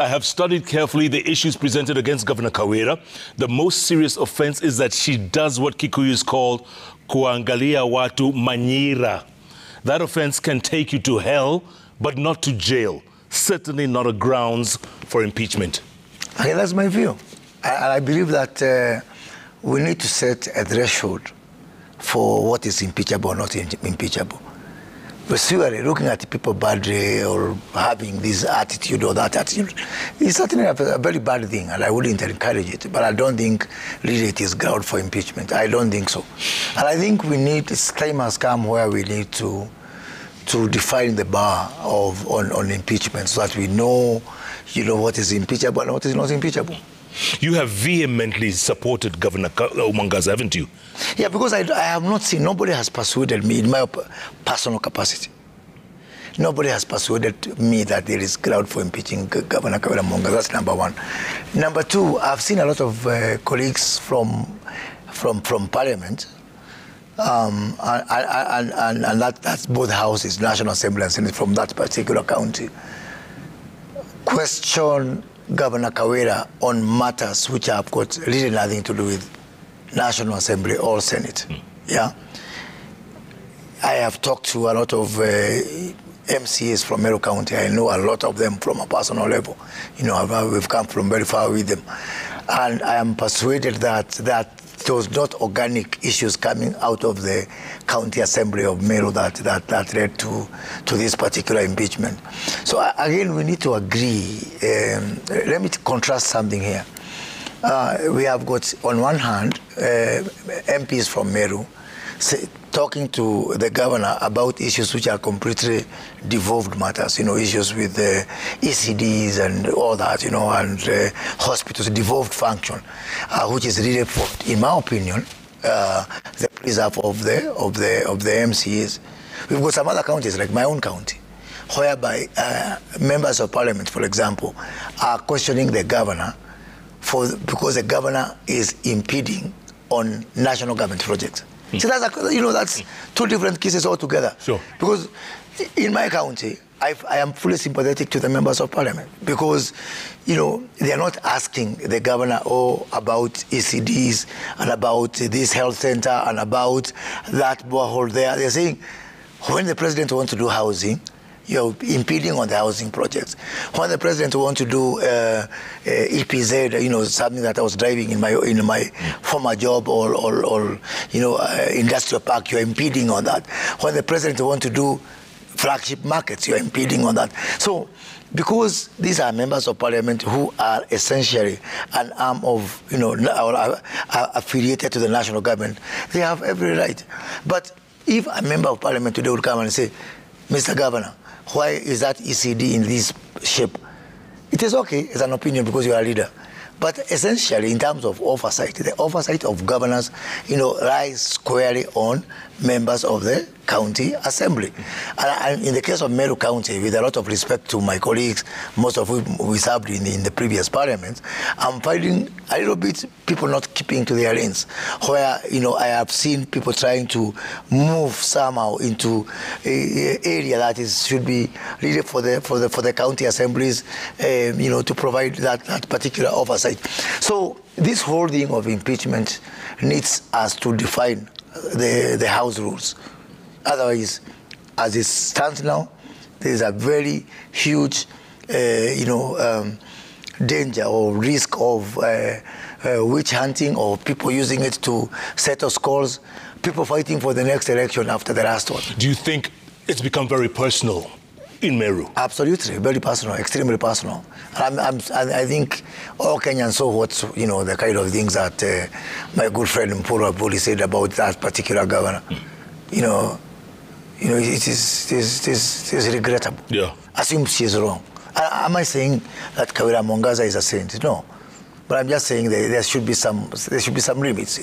I have studied carefully the issues presented against Governor Kawira. The most serious offense is that she does what Kikuyus called kuangalia watu manyira. That offense can take you to hell, but not to jail. Certainly not a grounds for impeachment. Okay, that's my view. I believe that we need to set a threshold for what is impeachable or not impeachable. But seriously, looking at people badly or having this attitude or that attitude is certainly a very bad thing, and I wouldn't encourage it. But I don't think really it is ground for impeachment. I don't think so. And I think we need, time has come where we need to define the bar on impeachment so that we know, what is impeachable and what is not impeachable. You have vehemently supported Governor Mwangaza, haven't you? Yeah, because I have not seen, nobody has persuaded me in my personal capacity. Nobody has persuaded me that there is ground for impeaching Governor Kawira Mwangaza. That's number one. Number two, I've seen a lot of colleagues from Parliament, and that's both houses, National Assembly and Senate, from that particular county, question Governor Kawira on matters which have got really nothing to do with National Assembly or Senate. Yeah, I have talked to a lot of MCAs from Meru County. I know a lot of them from a personal level. We've come from very far with them, and I am persuaded that there was not organic issues coming out of the County Assembly of Meru that led to this particular impeachment. So again, we need to agree. Let me contrast something here. We have got, on one hand, MPs from Meru talking to the governor about issues which are completely devolved matters, issues with the ECDs and all that, and hospitals, devolved function, which is really, in my opinion, the preserve of the MCAs. We've got some other counties, like my own county, whereby members of parliament, for example, are questioning the governor because the governor is impeding on national government projects. So that's two different cases altogether. Sure. Because in my county, I am fully sympathetic to the members of parliament because, they are not asking the governor about ECDs and about this health center and about that borehole there. They're saying when the president wants to do housing, you're impeding on the housing projects. When the president wants to do EPZ, something that I was driving in my former job, or industrial park, you're impeding on that. When the president wants to do flagship markets, you're impeding on that. So, because these are members of parliament who are essentially an arm of, or affiliated to the national government, they have every right. But if a member of parliament today would come and say, Mr. Governor, why is that ECD in this shape? It is okay, it's an opinion because you are a leader. But essentially, in terms of oversight, the oversight of governance, lies squarely on members of the county assembly. And in the case of Meru County, with a lot of respect to my colleagues, most of whom we served in the previous parliament, I'm finding a little bit people not keeping to their lanes, where, I have seen people trying to move somehow into an area that should be really for the county assemblies, to provide that particular oversight. So this whole thing of impeachment needs us to define the House rules. Otherwise, as it stands now, there is a very huge, danger or risk of witch hunting, or people using it to settle scores, people fighting for the next election after the last one. Do you think it's become very personal in Meru? Absolutely, very personal, extremely personal. And I think all Kenyans saw what, the kind of things that my good friend Mpuru Abuli said about that particular governor. It is regrettable. Yeah. Assume she is wrong. Am I saying that Kawira Mwangaza is a saint? No. But I'm just saying that there should be some limits.